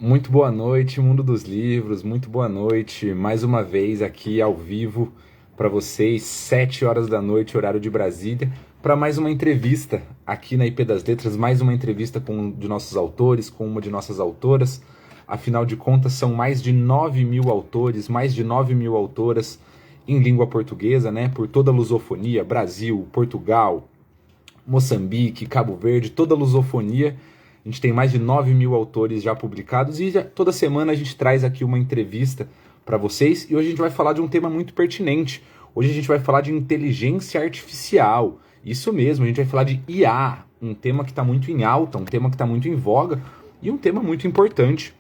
Muito boa noite, mundo dos livros, muito boa noite. Mais uma vez aqui ao vivo para vocês, 7 horas da noite, horário de Brasília, para mais uma entrevista aqui na IP das Letras, mais uma entrevista com um de nossos autores, com uma de nossas autoras. Afinal de contas, são mais de 9 mil autores, mais de 9 mil autoras em língua portuguesa, né? Por toda a lusofonia, Brasil, Portugal, Moçambique, Cabo Verde, toda a lusofonia. A gente tem mais de 9 mil autores já publicados e toda semana a gente traz aqui uma entrevista para vocês. E hoje a gente vai falar de um tema muito pertinente. Hoje a gente vai falar de inteligência artificial. Isso mesmo, a gente vai falar de IA, um tema que está muito em alta, um tema que está muito em voga e um tema muito importante,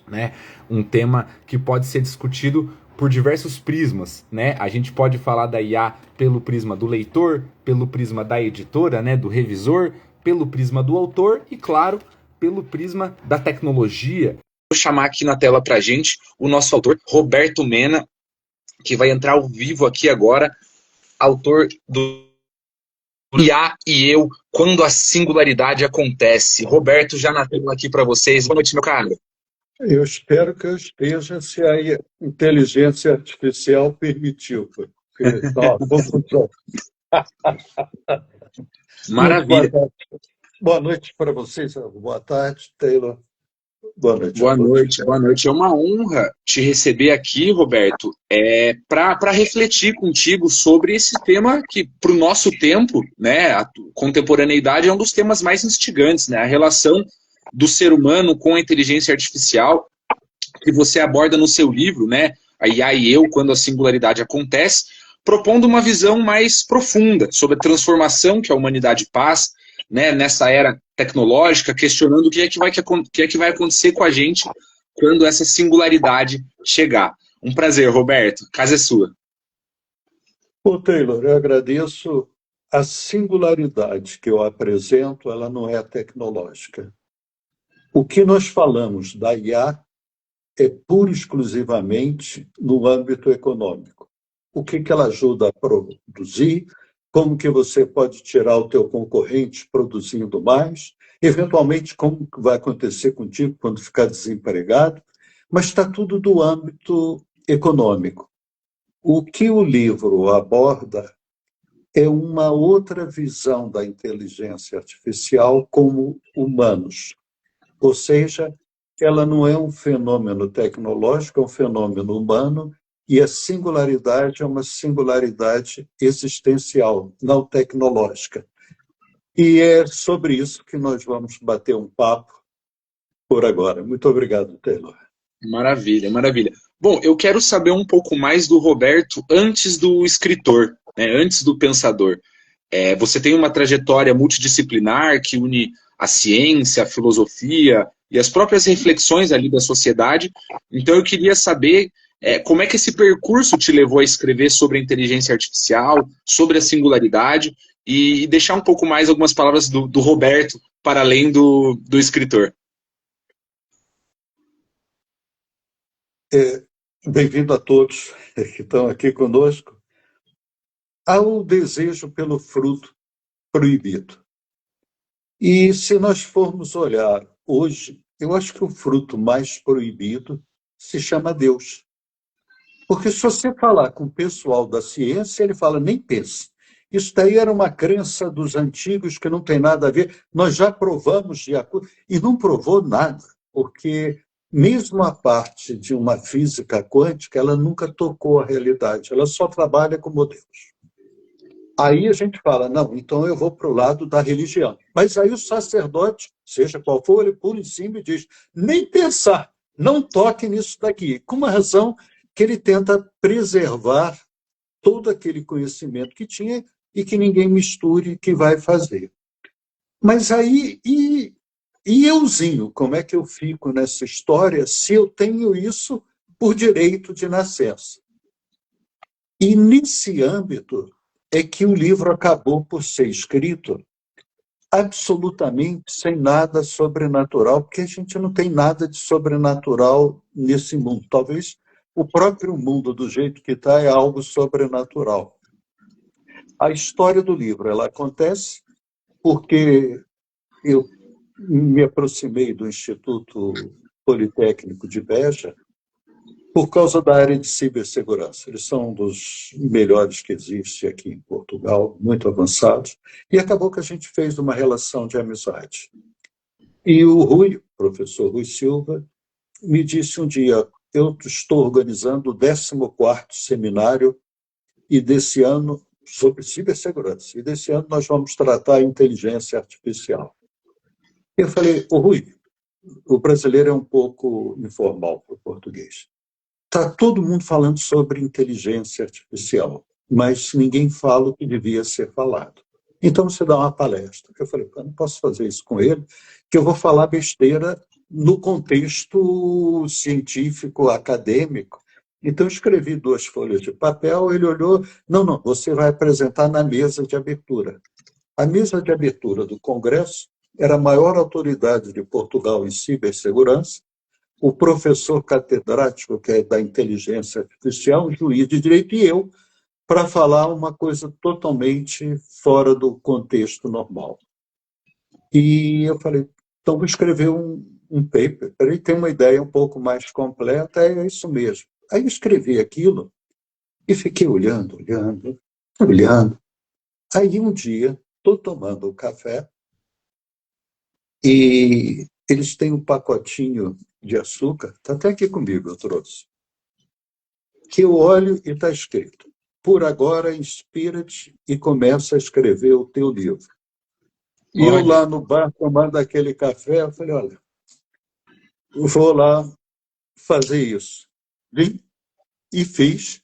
né? Um tema que pode ser discutido por diversos prismas, né? A gente pode falar da IA pelo prisma do leitor, pelo prisma da editora, né, do revisor, pelo prisma do autor e, claro, pelo prisma da tecnologia. Vou chamar aqui na tela para a gente o nosso autor, Roberto Mena, que vai entrar ao vivo aqui agora, autor do IA e Eu, Quando a Singularidade Acontece. Roberto, já na tela aqui para vocês. Boa noite, meu caro. Eu espero que eu esteja, se a inteligência artificial permitiu, porque está uma confusão. Muito boa Maravilha. tarde. Boa noite para vocês. Boa tarde, Taylor. Boa noite a Boa todos. noite, boa noite. É uma honra te receber aqui, Roberto, para refletir contigo sobre esse tema que, para o nosso tempo, né, a contemporaneidade é um dos temas mais instigantes, né, a relação do ser humano com a inteligência artificial, que você aborda no seu livro, né, a IA e Eu, Quando a Singularidade Acontece, propondo uma visão mais profunda sobre a transformação que a humanidade passa, né, nessa era tecnológica, questionando o que é que vai acontecer com a gente quando essa singularidade chegar. Um prazer, Roberto. A casa é sua. Ô, Taylor, eu agradeço. A singularidade que eu apresento, ela não é tecnológica. O que nós falamos da IA é pura e exclusivamente no âmbito econômico. O que ela ajuda a produzir, como que você pode tirar o teu concorrente produzindo mais, eventualmente como que vai acontecer contigo quando ficar desempregado, mas está tudo do âmbito econômico. O que o livro aborda é uma outra visão da inteligência artificial como humanos, ou seja, ela não é um fenômeno tecnológico, é um fenômeno humano, e a singularidade é uma singularidade existencial, não tecnológica. E é sobre isso que nós vamos bater um papo por agora. Muito obrigado, Taylor. Maravilha, maravilha. Bom, eu quero saber um pouco mais do Roberto antes do escritor, né, antes do pensador. Você tem uma trajetória multidisciplinar que une a ciência, a filosofia e as próprias reflexões ali da sociedade. Então eu queria saber como é que esse percurso te levou a escrever sobre a inteligência artificial, sobre a singularidade e deixar um pouco mais algumas palavras do Roberto para além do escritor. Bem-vindo a todos que estão aqui conosco. Há o desejo pelo fruto proibido. E se nós formos olhar hoje, eu acho que o fruto mais proibido se chama Deus. Porque se você falar com o pessoal da ciência, ele fala, nem pense. Isso daí era uma crença dos antigos que não tem nada a ver. Nós já provamos de acordo. E não provou nada, porque mesmo a parte de uma física quântica, ela nunca tocou a realidade, ela só trabalha com modelos. Aí a gente fala, não, então eu vou para o lado da religião. Mas aí o sacerdote, seja qual for, ele pula em cima e diz, nem pensar, não toque nisso daqui. Com uma razão que ele tenta preservar todo aquele conhecimento que tinha e que ninguém misture que vai fazer. Mas aí, e euzinho, como é que eu fico nessa história se eu tenho isso por direito de nascença? E nesse âmbito é que o livro acabou por ser escrito absolutamente sem nada sobrenatural, porque a gente não tem nada de sobrenatural nesse mundo. Talvez o próprio mundo, do jeito que está, é algo sobrenatural. A história do livro ela acontece porque eu me aproximei do Instituto Politécnico de Beja, por causa da área de cibersegurança. Eles são um dos melhores que existe aqui em Portugal, muito avançados, e acabou que a gente fez uma relação de amizade. E o Rui, o professor Rui Silva, me disse um dia: eu estou organizando o 14º seminário e desse ano sobre cibersegurança. E desse ano nós vamos tratar a inteligência artificial. Eu falei: ô Rui, o brasileiro é um pouco informal para o português. Está todo mundo falando sobre inteligência artificial, mas ninguém fala o que devia ser falado. Então você dá uma palestra. Eu falei: eu não posso fazer isso com ele, que eu vou falar besteira no contexto científico, acadêmico. Então eu escrevi 2 folhas de papel, ele olhou: não, você vai apresentar na mesa de abertura. A mesa de abertura do Congresso era a maior autoridade de Portugal em cibersegurança, o professor catedrático, que é da inteligência artificial, o juiz de direito, e eu, para falar uma coisa totalmente fora do contexto normal. E eu falei: então vou escrever um paper, para ele ter uma ideia um pouco mais completa, é isso mesmo. Aí eu escrevi aquilo e fiquei olhando. Aí um dia, estou tomando um café e eles têm um pacotinho de açúcar, está até aqui comigo, eu trouxe, que eu olho e está escrito: por agora, inspira-te e começa a escrever o teu livro. E eu lá no bar, tomando aquele café, eu falei: olha, eu vou lá fazer isso. Vim e fiz.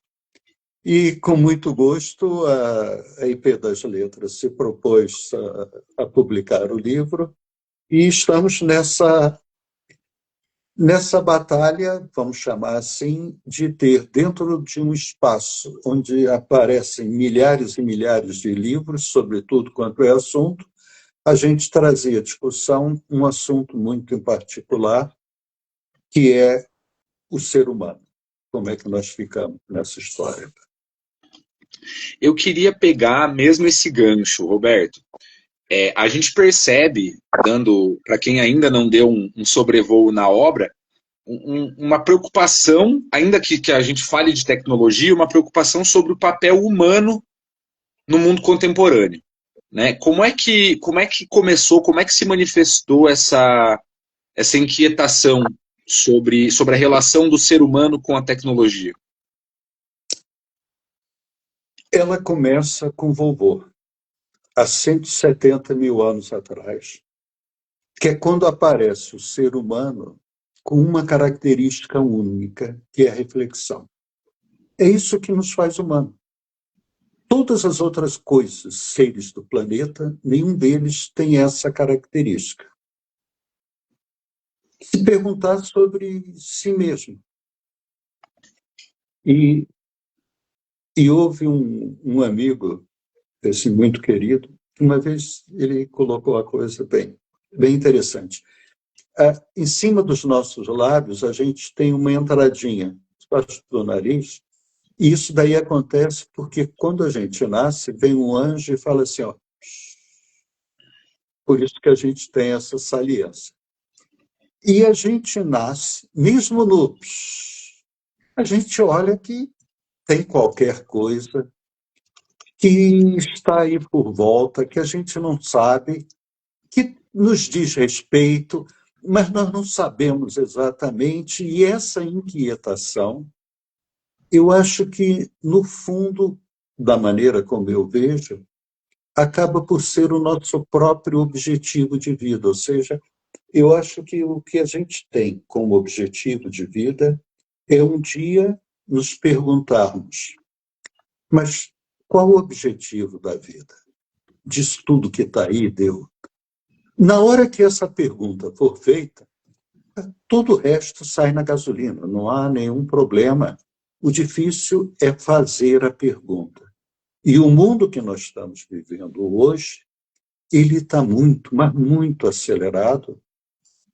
E, com muito gosto, a IP das Letras se propôs a publicar o livro, e estamos nessa batalha, vamos chamar assim, de ter, dentro de um espaço onde aparecem milhares e milhares de livros, sobre tudo quanto é assunto, a gente trazer à discussão um assunto muito em particular, que é o ser humano. Como é que nós ficamos nessa história? Eu queria pegar mesmo esse gancho, Roberto. A gente percebe, dando para quem ainda não deu um sobrevoo na obra, uma preocupação, ainda que a gente fale de tecnologia, uma preocupação sobre o papel humano no mundo contemporâneo. Né? Como é que começou, como é que se manifestou essa inquietação sobre a relação do ser humano com a tecnologia? Ela começa com vovô, há 170 mil anos atrás, que é quando aparece o ser humano com uma característica única, que é a reflexão. É isso que nos faz humano. Todas as outras coisas, seres do planeta, nenhum deles tem essa característica. Se perguntar sobre si mesmo. E houve um amigo, esse muito querido, que uma vez ele colocou a coisa bem interessante. Em cima dos nossos lábios, a gente tem uma entradinha debaixo do nariz, e isso daí acontece porque, quando a gente nasce, vem um anjo e fala assim: ó, por isso que a gente tem essa saliência. E a gente nasce, mesmo no a gente olha que tem qualquer coisa que está aí por volta, que a gente não sabe, que nos diz respeito, mas nós não sabemos exatamente, e essa inquietação, eu acho que, no fundo, da maneira como eu vejo, acaba por ser o nosso próprio objetivo de vida. Ou seja, eu acho que o que a gente tem como objetivo de vida é um dia nos perguntarmos: mas qual o objetivo da vida? Disso tudo que está aí, Deus. Na hora que essa pergunta for feita, todo o resto sai na gasolina, não há nenhum problema. O difícil é fazer a pergunta. E o mundo que nós estamos vivendo hoje, ele está muito, mas muito acelerado,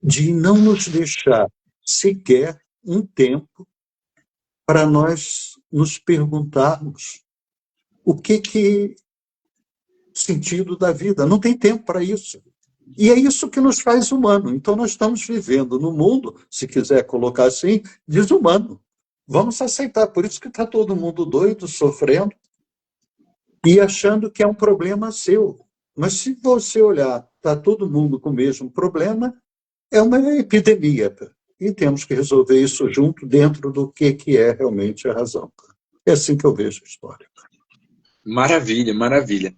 de não nos deixar sequer um tempo para nós nos perguntarmos o que sentido da vida. Não tem tempo para isso. E é isso que nos faz humano. Então, nós estamos vivendo num mundo, se quiser colocar assim, desumano. Vamos aceitar. Por isso que está todo mundo doido, sofrendo e achando que é um problema seu. Mas se você olhar, está todo mundo com o mesmo problema, é uma epidemia. E temos que resolver isso junto dentro do que é realmente a razão. É assim que eu vejo a história. Maravilha, maravilha.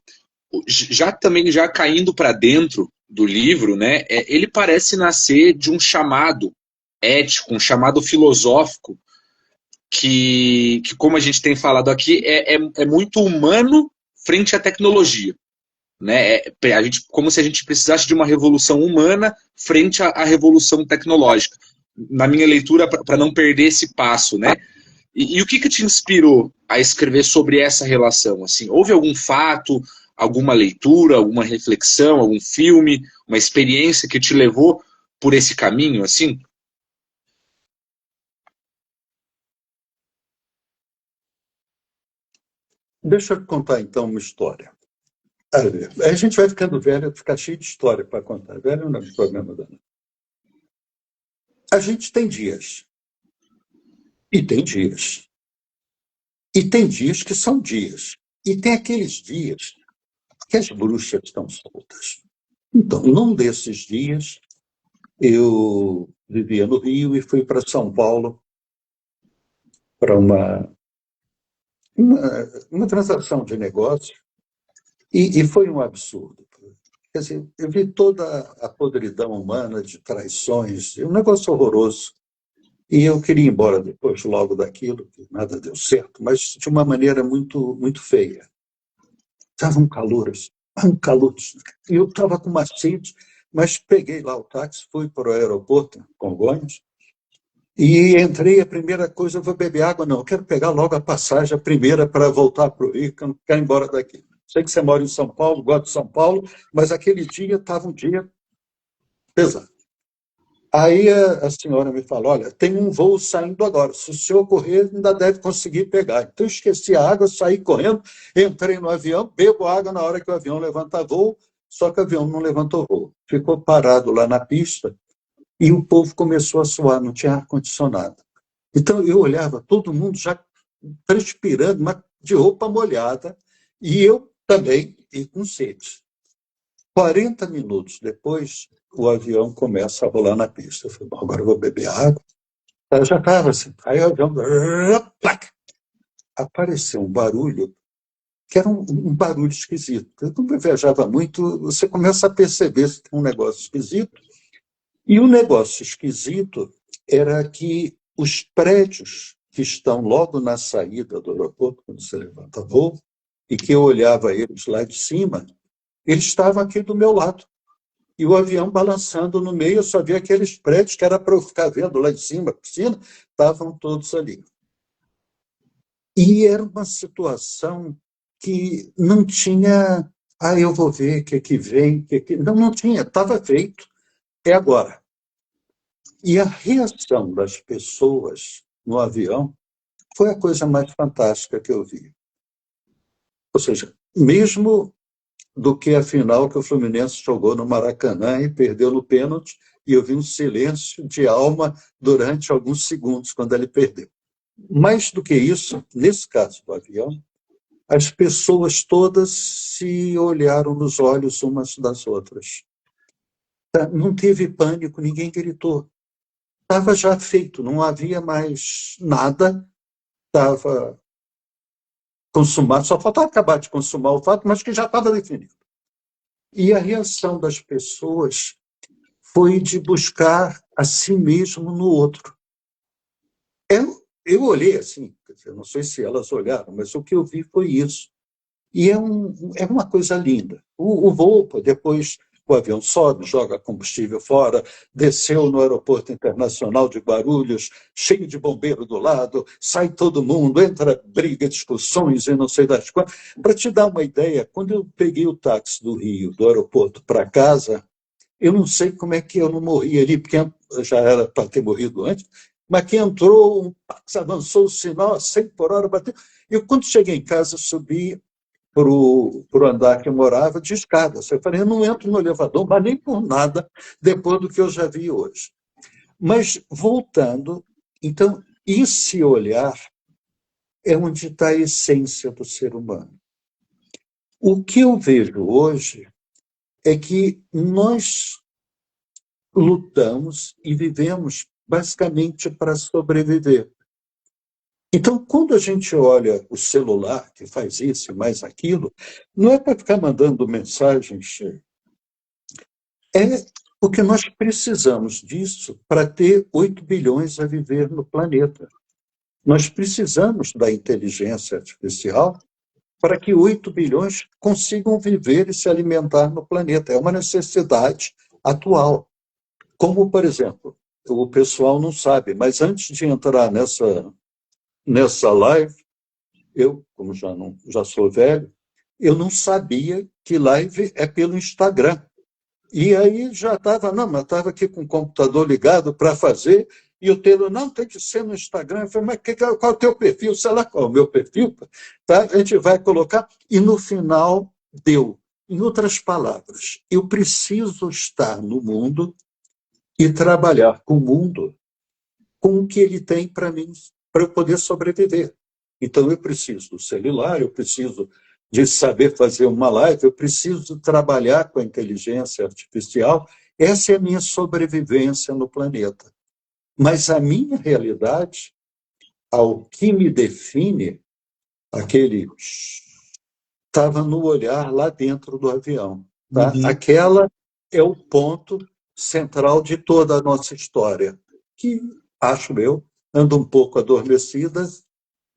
Já também já caindo para dentro do livro, né? Ele parece nascer de um chamado ético, um chamado filosófico que como a gente tem falado aqui, é muito humano frente à tecnologia. Né? A gente, como se a gente precisasse de uma revolução humana frente à revolução tecnológica. Na minha leitura, para não perder esse passo, né? E o que te inspirou a escrever sobre essa relação? Assim, houve algum fato, alguma leitura, alguma reflexão, algum filme, uma experiência que te levou por esse caminho, assim? Deixa eu contar, então, uma história. A gente vai ficando velho, fica cheio de história para contar. Velho não é um problema danado. A gente tem dias. E tem dias. E tem dias que são dias. E tem aqueles dias que as bruxas estão soltas. Então, num desses dias, eu vivia no Rio e fui para São Paulo para uma transação de negócio. E foi um absurdo. Quer dizer, eu vi toda a podridão humana de traições, um negócio horroroso. E eu queria ir embora depois, logo daquilo, que nada deu certo, mas de uma maneira muito, muito feia. Estava um calor, um calor. E eu estava com uma sede, mas peguei lá o táxi, fui para o aeroporto, Congonhas, e entrei, a primeira coisa, eu vou beber água, não, eu quero pegar logo a passagem, a primeira, para voltar para o Rio, que eu não quero ir embora daqui. Sei que você mora em São Paulo, gosto de São Paulo, mas aquele dia estava um dia pesado. Aí a senhora me falou, olha, tem um voo saindo agora, se o senhor correr, ainda deve conseguir pegar. Então eu esqueci a água, saí correndo, entrei no avião, bebo água na hora que o avião levanta voo, só que o avião não levantou voo. Ficou parado lá na pista e o povo começou a suar, não tinha ar-condicionado. Então eu olhava, todo mundo já transpirando, mas de roupa molhada, e eu também, e com sede. 40 minutos depois, o avião começa a rolar na pista. Eu falei, bom, agora eu vou beber água. Eu já estava assim. Aí o avião... Apareceu um barulho, que era um barulho esquisito. Quando eu viajava muito, você começa a perceber se tem um negócio esquisito. E o negócio esquisito era que os prédios que estão logo na saída do aeroporto, quando você levanta voo, e que eu olhava eles lá de cima, eles estavam aqui do meu lado. E o avião balançando no meio, eu só via aqueles prédios que era para eu ficar vendo lá de cima, a piscina, estavam todos ali. E era uma situação que não tinha, eu vou ver o que vem, não tinha, estava feito, é agora. E a reação das pessoas no avião foi a coisa mais fantástica que eu vi. Ou seja, mesmo do que a final que o Fluminense jogou no Maracanã e perdeu no pênalti, e eu vi um silêncio de alma durante alguns segundos quando ele perdeu. Mais do que isso, nesse caso do avião, as pessoas todas se olharam nos olhos umas das outras. Não teve pânico, ninguém gritou. Estava já feito, não havia mais nada, estava consumado, só faltava acabar de consumar o fato, mas que já estava definido. E a reação das pessoas foi de buscar a si mesmo no outro. Eu olhei assim, não sei se elas olharam, mas o que eu vi foi isso. E é uma coisa linda. O voo, depois o avião sobe, joga combustível fora, desceu no aeroporto internacional de Guarulhos, cheio de bombeiro do lado, sai todo mundo, entra briga, discussões e não sei das quantas. Para te dar uma ideia, quando eu peguei o táxi do Rio, do aeroporto para casa, eu não sei como é que eu não morri ali, porque já era para ter morrido antes, mas que entrou, avançou o sinal, 100 por hora, bateu. Eu, quando cheguei em casa, subi para o andar que eu morava de escadas. Eu falei, eu não entro no elevador, mas nem por nada, depois do que eu já vi hoje. Mas, voltando, então, esse olhar é onde está a essência do ser humano. O que eu vejo hoje é que nós lutamos e vivemos basicamente para sobreviver. Então, quando a gente olha o celular, que faz isso e mais aquilo, não é para ficar mandando mensagens, é porque nós precisamos disso para ter 8 bilhões a viver no planeta. Nós precisamos da inteligência artificial para que 8 bilhões consigam viver e se alimentar no planeta. É uma necessidade atual. Como, por exemplo, o pessoal não sabe, mas antes de entrar nessa live, eu, como já sou velho, eu não sabia que live é pelo Instagram. E aí já estava, não, mas estava aqui com o computador ligado para fazer, e o Taylor, não, tem que ser no Instagram. Eu falei, mas qual é o teu perfil? Sei lá qual é o meu perfil. Tá? A gente vai colocar, e no final deu. Em outras palavras, eu preciso estar no mundo e trabalhar com o mundo com o que ele tem para mim, para eu poder sobreviver. Então, eu preciso do celular, eu preciso de saber fazer uma live, eu preciso trabalhar com a inteligência artificial. Essa é a minha sobrevivência no planeta. Mas a minha realidade, ao que me define, aquele estava no olhar lá dentro do avião. Tá? Uhum. Aquela é o ponto central de toda a nossa história, que, acho eu, anda um pouco adormecida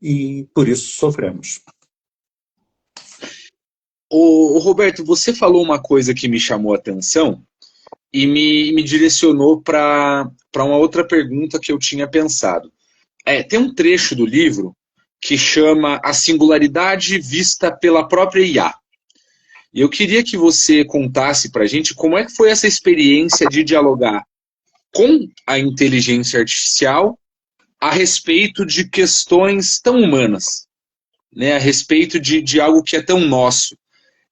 e por isso sofremos. Ô, Roberto, você falou uma coisa que me chamou a atenção e me direcionou para uma outra pergunta que eu tinha pensado. Tem um trecho do livro que chama A Singularidade Vista pela própria IA. E eu queria que você contasse para a gente como é que foi essa experiência de dialogar com a inteligência artificial a respeito de questões tão humanas, né? A respeito de algo que é tão nosso.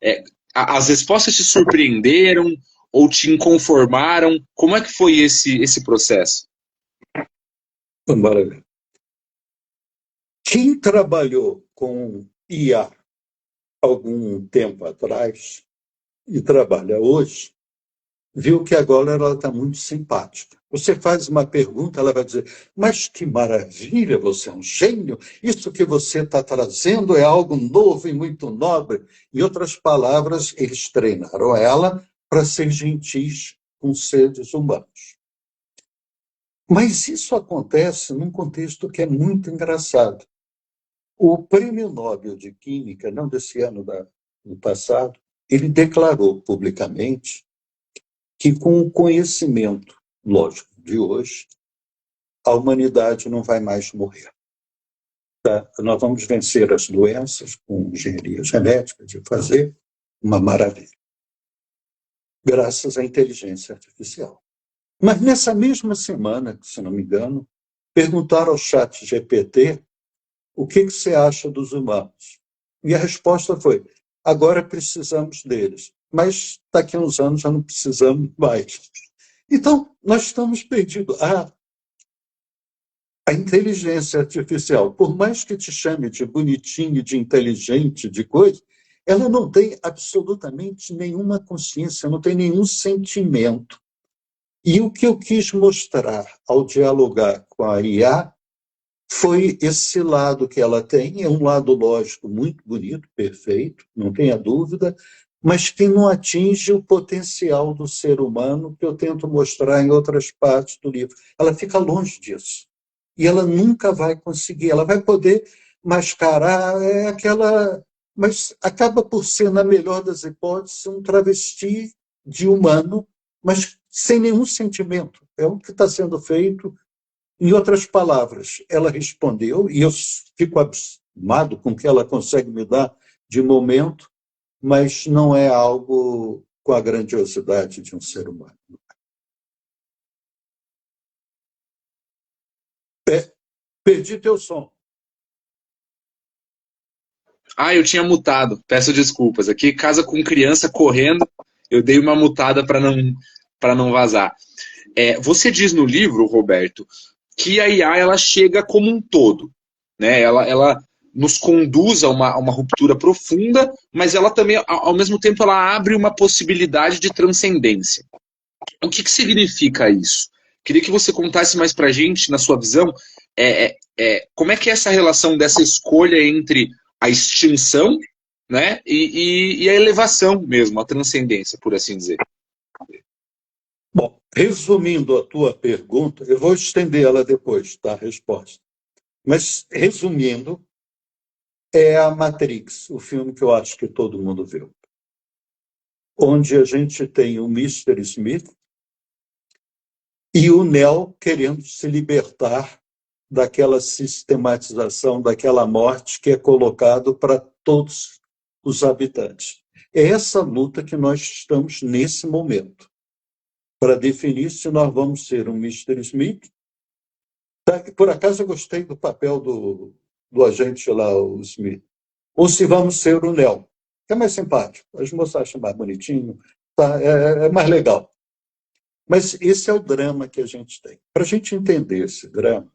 É, as respostas te surpreenderam ou te inconformaram? Como é que foi esse processo? Maravilha. Quem trabalhou com IA algum tempo atrás e trabalha hoje, viu que agora ela está muito simpática. Você faz uma pergunta, ela vai dizer, mas que maravilha, você é um gênio, isso que você está trazendo é algo novo e muito nobre. Em outras palavras, eles treinaram ela para ser gentis com seres humanos. Mas isso acontece num contexto que é muito engraçado. O Prêmio Nobel de Química, não desse ano, do passado, ele declarou publicamente que, com o conhecimento, lógico, de hoje, a humanidade não vai mais morrer. Tá? Nós vamos vencer as doenças com engenharia genética, de fazer uma maravilha, graças à inteligência artificial. Mas nessa mesma semana, se não me engano, perguntaram ao chat GPT o que você acha dos humanos. E a resposta foi, agora precisamos deles, mas daqui a uns anos já não precisamos mais. Então, nós estamos perdidos. A inteligência artificial, por mais que te chame de bonitinho, de inteligente, de coisa, ela não tem absolutamente nenhuma consciência, não tem nenhum sentimento. E o que eu quis mostrar ao dialogar com a IA foi esse lado que ela tem, é um lado lógico muito bonito, perfeito, não tenha dúvida, mas que não atinge o potencial do ser humano que eu tento mostrar em outras partes do livro. Ela fica longe disso. E ela nunca vai conseguir, ela vai poder mascarar aquela, mas acaba por ser, na melhor das hipóteses, um travesti de humano, mas sem nenhum sentimento. É o que está sendo feito. Em outras palavras, ela respondeu, e eu fico abismado com o que ela consegue me dar de momento, mas não é algo com a grandiosidade de um ser humano. Perdi teu som. Ah, eu tinha mutado. Peço desculpas. Aqui, casa com criança correndo, eu dei uma mutada para não vazar. Você diz no livro, Roberto, que a IA ela chega como um todo, né? Ela nos conduz a uma ruptura profunda, mas ela também, ao mesmo tempo, ela abre uma possibilidade de transcendência. O que significa isso? Queria que você contasse mais para a gente, na sua visão, como é que é essa relação dessa escolha entre a extinção, né, e a elevação mesmo, a transcendência, por assim dizer. Bom, resumindo a tua pergunta, eu vou estender ela depois, tá? A resposta. Mas, resumindo, é a Matrix, o filme que eu acho que todo mundo viu. Onde a gente tem o Mr. Smith e o Neo querendo se libertar daquela sistematização, daquela morte que é colocado para todos os habitantes. É essa luta que nós estamos nesse momento, para definir se nós vamos ser um Mr. Smith. Por acaso eu gostei do papel do agente lá, o Smith. Ou se vamos ser o Neo, que é mais simpático. As moças acham mais bonitinho, tá? É mais legal. Mas esse é o drama que a gente tem. Para a gente entender esse drama,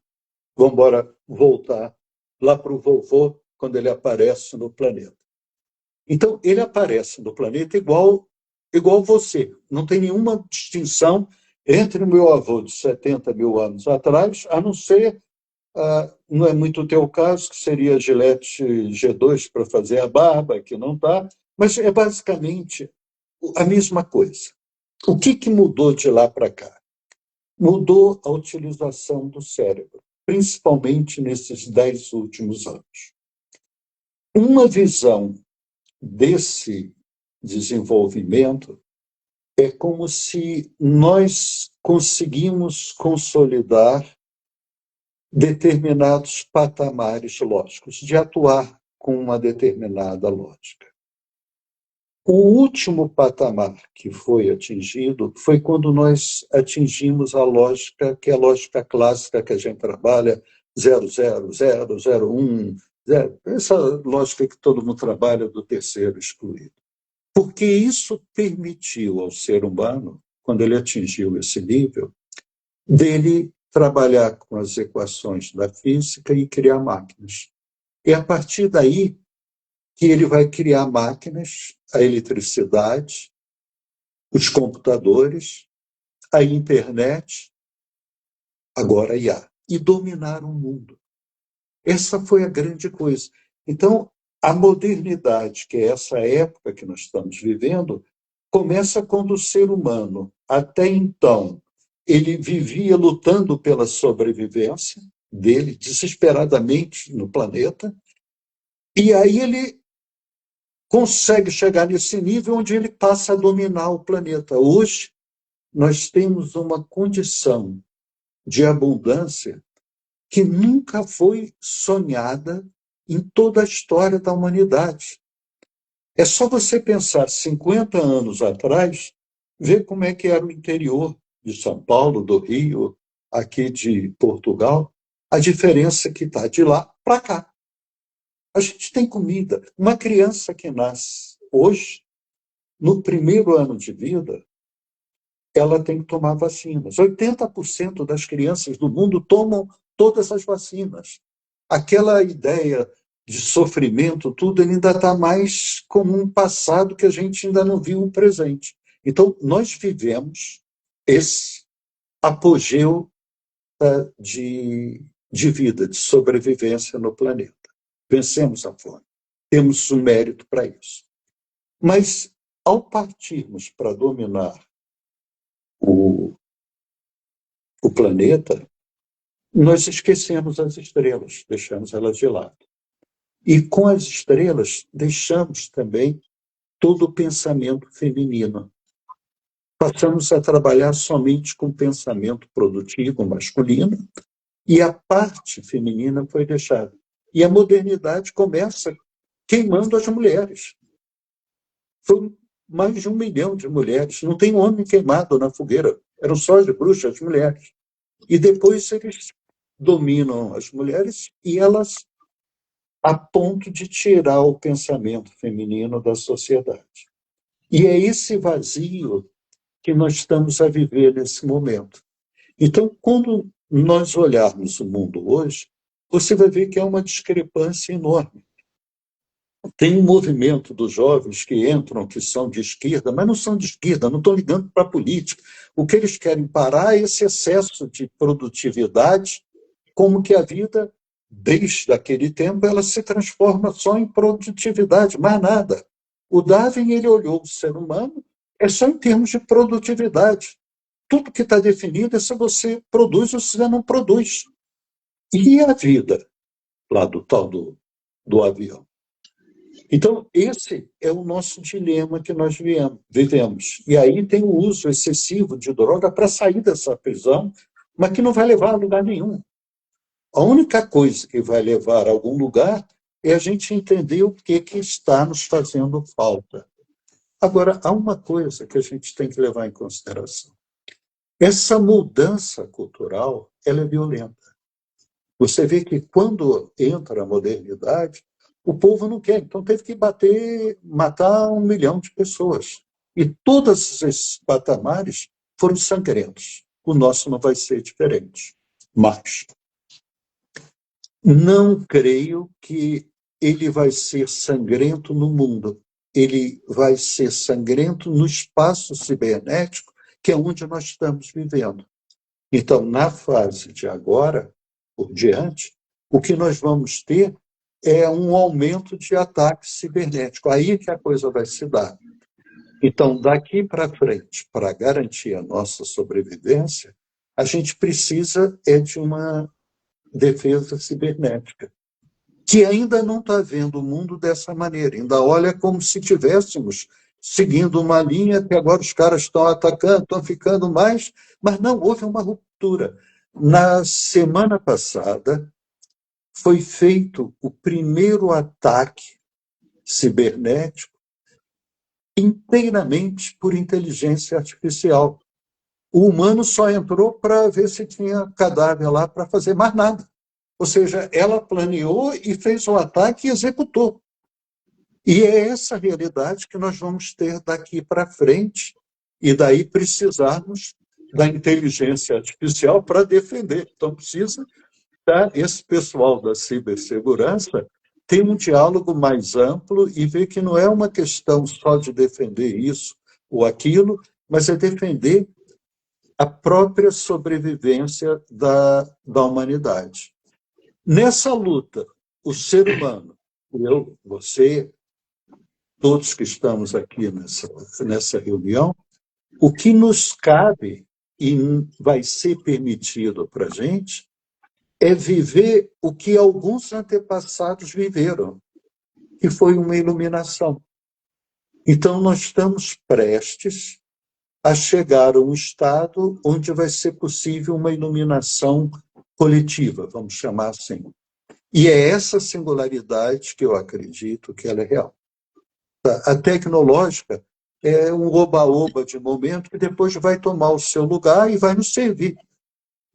vamos embora voltar lá para o vovô, quando ele aparece no planeta. Então, ele aparece no planeta igual você. Não tem nenhuma distinção entre o meu avô de 70 mil anos atrás, a não ser, não é muito o teu caso, que seria a Gillette G2 para fazer a barba, que não está, mas é basicamente a mesma coisa. O que mudou de lá para cá? Mudou a utilização do cérebro, principalmente nesses 10 últimos anos. Uma visão desse desenvolvimento é como se nós conseguimos consolidar determinados patamares lógicos, de atuar com uma determinada lógica. O último patamar que foi atingido foi quando nós atingimos a lógica, que é a lógica clássica que a gente trabalha, 0, 0, 0, 0, 1, 0, essa lógica que todo mundo trabalha do terceiro excluído. Porque isso permitiu ao ser humano, quando ele atingiu esse nível, dele trabalhar com as equações da física e criar máquinas. E a partir daí que ele vai criar máquinas, a eletricidade, os computadores, a internet, agora a IA, e dominar o mundo. Essa foi a grande coisa. Então, a modernidade, que é essa época que nós estamos vivendo, começa quando o ser humano, até então, ele vivia lutando pela sobrevivência dele, desesperadamente no planeta, e aí ele consegue chegar nesse nível onde ele passa a dominar o planeta. Hoje, nós temos uma condição de abundância que nunca foi sonhada em toda a história da humanidade. É só você pensar 50 anos atrás, ver como é que era o interior de São Paulo, do Rio, aqui de Portugal, a diferença que está de lá para cá. A gente tem comida. Uma criança que nasce hoje, no primeiro ano de vida, ela tem que tomar vacinas. 80% das crianças do mundo tomam todas as vacinas. Aquela ideia de sofrimento, tudo, ele ainda está mais como um passado que a gente ainda não viu o presente. Então, nós vivemos esse apogeu de vida, de sobrevivência no planeta. Vencemos a fome. Temos um mérito para isso. Mas, ao partirmos para dominar o planeta, nós esquecemos as estrelas, deixamos elas de lado. E com as estrelas, deixamos também todo o pensamento feminino. Passamos a trabalhar somente com o pensamento produtivo masculino e a parte feminina foi deixada. E a modernidade começa queimando as mulheres. Foram mais de 1 milhão de mulheres. Não tem homem queimado na fogueira. Eram só as bruxas, as mulheres. E depois eles dominam as mulheres e elas a ponto de tirar o pensamento feminino da sociedade. E é esse vazio que nós estamos a viver nesse momento. Então, quando nós olharmos o mundo hoje, você vai ver que é uma discrepância enorme. Tem um movimento dos jovens que entram, que são de esquerda, mas não são de esquerda, não estão ligando para a política. O que eles querem parar é esse excesso de produtividade, como que a vida, desde aquele tempo, ela se transforma só em produtividade, mais nada. O Darwin, ele olhou o ser humano, é só em termos de produtividade. Tudo que está definido é se você produz ou se você não produz. E a vida, lá do tal do avião? Então, esse é o nosso dilema que nós vivemos. E aí tem o uso excessivo de droga para sair dessa prisão, mas que não vai levar a lugar nenhum. A única coisa que vai levar a algum lugar é a gente entender o que está nos fazendo falta. Agora, há uma coisa que a gente tem que levar em consideração. Essa mudança cultural, ela é violenta. Você vê que quando entra a modernidade, o povo não quer, então teve que matar 1 milhão de pessoas. E todos esses patamares foram sangrentos. O nosso não vai ser diferente. Mas não creio que ele vai ser sangrento no mundo. Ele vai ser sangrento no espaço cibernético, que é onde nós estamos vivendo. Então, na fase de agora, por diante, o que nós vamos ter é um aumento de ataque cibernético. Aí que a coisa vai se dar. Então, daqui para frente, para garantir a nossa sobrevivência, a gente precisa de uma defesa cibernética, que ainda não está vendo o mundo dessa maneira. Ainda olha como se tivéssemos seguindo uma linha que agora os caras estão atacando, estão ficando mais, mas não, houve uma ruptura. Na semana passada, foi feito o primeiro ataque cibernético inteiramente por inteligência artificial. O humano só entrou para ver se tinha cadáver lá para fazer mais nada. Ou seja, ela planeou e fez o ataque e executou. E é essa realidade que nós vamos ter daqui para frente, e daí precisarmos da inteligência artificial para defender. Então, precisa esse pessoal da cibersegurança ter um diálogo mais amplo e ver que não é uma questão só de defender isso ou aquilo, mas é defender a própria sobrevivência da humanidade. Nessa luta, o ser humano, eu, você, todos que estamos aqui nessa reunião, o que nos cabe e vai ser permitido para a gente é viver o que alguns antepassados viveram, que foi uma iluminação. Então, nós estamos prestes a chegar a um estado onde vai ser possível uma iluminação coletiva, vamos chamar assim. E é essa singularidade que eu acredito que ela é real. A tecnológica é um oba-oba de momento que depois vai tomar o seu lugar e vai nos servir.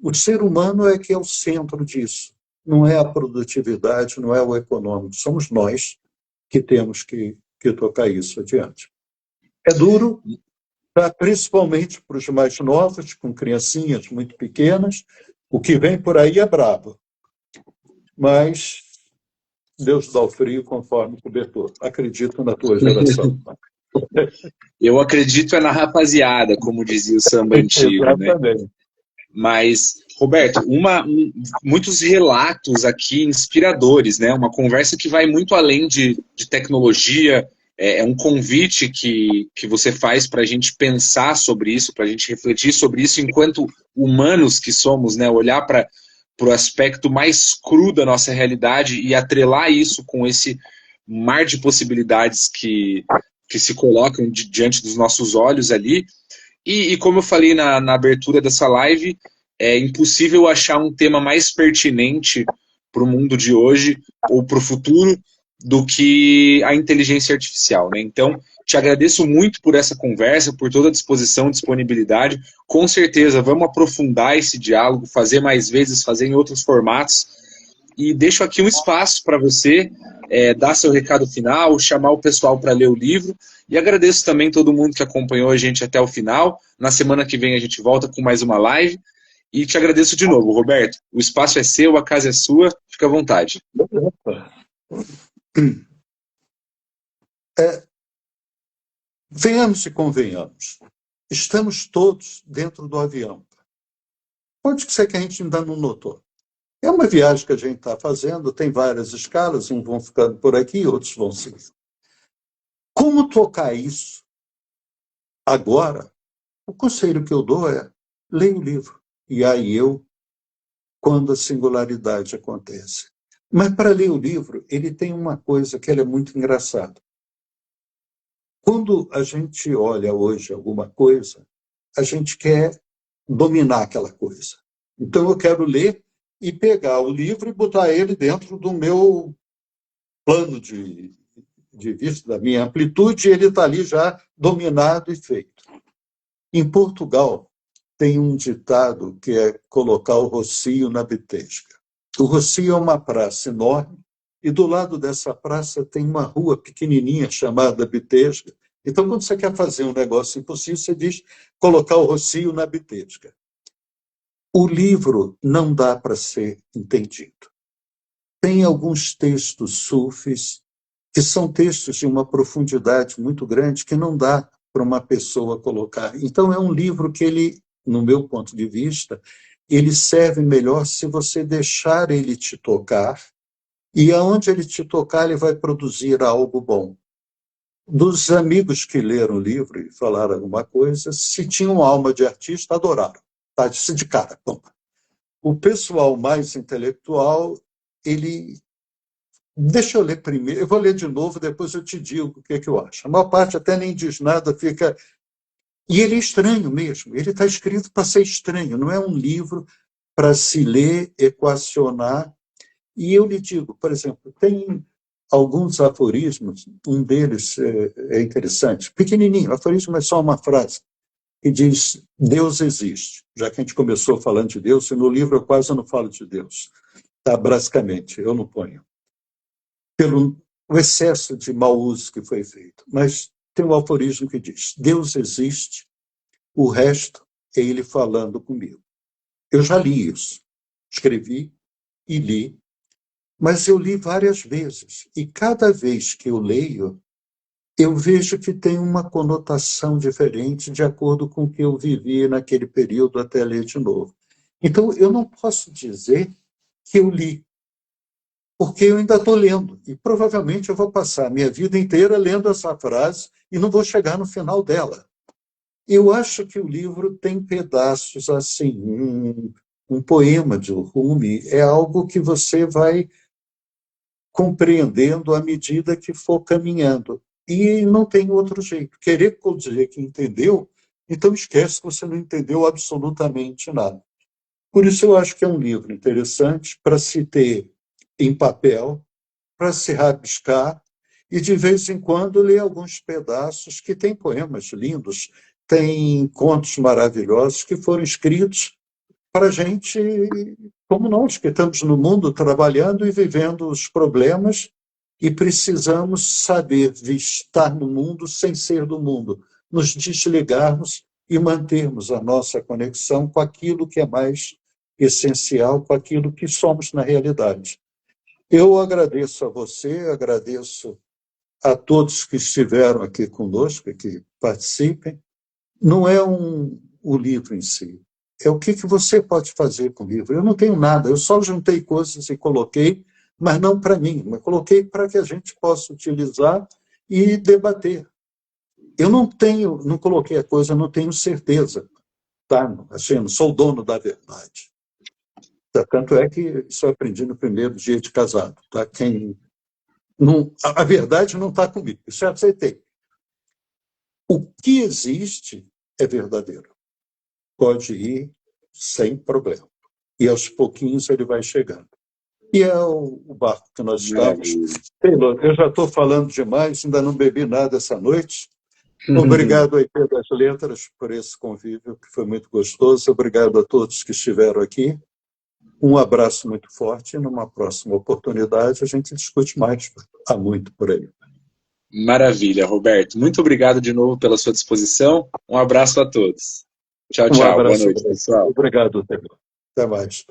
O ser humano é que é o centro disso. Não é a produtividade, não é o econômico. Somos nós que temos que tocar isso adiante. É duro, principalmente para os mais novos, com criancinhas muito pequenas. O que vem por aí é brabo. Mas Deus dá o frio conforme o cobertor. Acredito na tua geração. Eu acredito na rapaziada, como dizia o samba antigo. Exatamente. Né? Mas, Roberto, muitos relatos aqui inspiradores, né? Uma conversa que vai muito além de tecnologia, é um convite que você faz para a gente pensar sobre isso, para a gente refletir sobre isso enquanto humanos que somos, né? Olhar para o aspecto mais cru da nossa realidade e atrelar isso com esse mar de possibilidades que se colocam diante dos nossos olhos ali. E como eu falei na abertura dessa live, é impossível achar um tema mais pertinente para o mundo de hoje ou para o futuro do que a inteligência artificial, né? Então, te agradeço muito por essa conversa, por toda a disposição, disponibilidade. Com certeza, vamos aprofundar esse diálogo, fazer mais vezes, fazer em outros formatos. e deixo aqui um espaço para você dar seu recado final, chamar o pessoal para ler o livro, e agradeço também todo mundo que acompanhou a gente até o final. Na semana que vem a gente volta com mais uma live, e te agradeço de novo, Roberto. O espaço é seu, a casa é sua, fica à vontade. Venhamos e convenhamos. Estamos todos dentro do avião. Pode ser que a gente ainda não notou. É uma viagem que a gente está fazendo, tem várias escalas, uns vão ficando por aqui, outros vão seguir. Como tocar isso agora? O conselho que eu dou é: leia o livro. E aí quando a singularidade acontece. Mas para ler o livro, ele tem uma coisa que é muito engraçada. Quando a gente olha hoje alguma coisa, a gente quer dominar aquela coisa. Então eu quero ler e pegar o livro e botar ele dentro do meu plano de vista, da minha amplitude, e ele está ali já dominado e feito. Em Portugal, tem um ditado que é colocar o rocio na bitesca. O Rocio é uma praça enorme, e do lado dessa praça tem uma rua pequenininha chamada Bitesca. Então, quando você quer fazer um negócio impossível, você diz colocar o Rocio na bitesca. O livro não dá para ser entendido. Tem alguns textos sufis que são textos de uma profundidade muito grande que não dá para uma pessoa colocar. Então, é um livro que ele, no meu ponto de vista, ele serve melhor se você deixar ele te tocar, e aonde ele te tocar, ele vai produzir algo bom. Dos amigos que leram o livro e falaram alguma coisa, se tinham alma de artista, adoraram. Tá? Disse de cara. Bom, o pessoal mais intelectual, ele... Deixa eu ler primeiro, eu vou ler de novo, depois eu te digo o que eu acho. A maior parte até nem diz nada, fica... E ele é estranho mesmo, ele está escrito para ser estranho, não é um livro para se ler, equacionar. E eu lhe digo, por exemplo, tem alguns aforismos, um deles é interessante, pequenininho, aforismo é só uma frase, que diz: Deus existe. Já que a gente começou falando de Deus, e no livro eu quase não falo de Deus, tá? Basicamente, eu não ponho. Pelo o excesso de mau uso que foi feito. Mas tem um aforismo que diz: Deus existe, o resto é Ele falando comigo. Eu já li isso, escrevi e li, mas eu li várias vezes. E cada vez que eu leio, eu vejo que tem uma conotação diferente de acordo com o que eu vivi naquele período até ler de novo. Então, eu não posso dizer que eu li, porque eu ainda estou lendo. E provavelmente eu vou passar a minha vida inteira lendo essa frase e não vou chegar no final dela. Eu acho que o livro tem pedaços assim, um poema de Rumi é algo que você vai compreendendo à medida que for caminhando. E não tem outro jeito. Querer dizer que entendeu, então esquece que você não entendeu absolutamente nada. Por isso eu acho que é um livro interessante para se ter em papel, para se rabiscar, e de vez em quando ler alguns pedaços que tem poemas lindos, tem contos maravilhosos que foram escritos para gente como nós, que estamos no mundo trabalhando e vivendo os problemas e precisamos saber estar no mundo sem ser do mundo, nos desligarmos e mantermos a nossa conexão com aquilo que é mais essencial, com aquilo que somos na realidade. Eu agradeço a você, agradeço a todos que estiveram aqui conosco, que participem. Não é o livro em si, é o que você pode fazer com o livro. Eu não tenho nada, eu só juntei coisas e coloquei, mas não para mim, mas coloquei para que a gente possa utilizar e debater. Eu não coloquei a coisa, não tenho certeza, tá? Assim, não sou o dono da verdade. Tanto é que isso eu aprendi no primeiro dia de casado. Tá? A verdade não está comigo, isso eu aceitei. O que existe é verdadeiro. Pode ir sem problema. E aos pouquinhos ele vai chegando. E é o barco que nós estamos. Taylor, eu já estou falando demais, ainda não bebi nada essa noite. Obrigado aí pelas letras, por esse convívio, que foi muito gostoso. Obrigado a todos que estiveram aqui. Um abraço muito forte e numa próxima oportunidade a gente discute mais. Há muito por aí. Maravilha, Roberto. Muito obrigado de novo pela sua disposição. Um abraço a todos. Tchau, Um tchau. Boa abraço noite, grande. pessoal. Obrigado, Pedro. Até mais.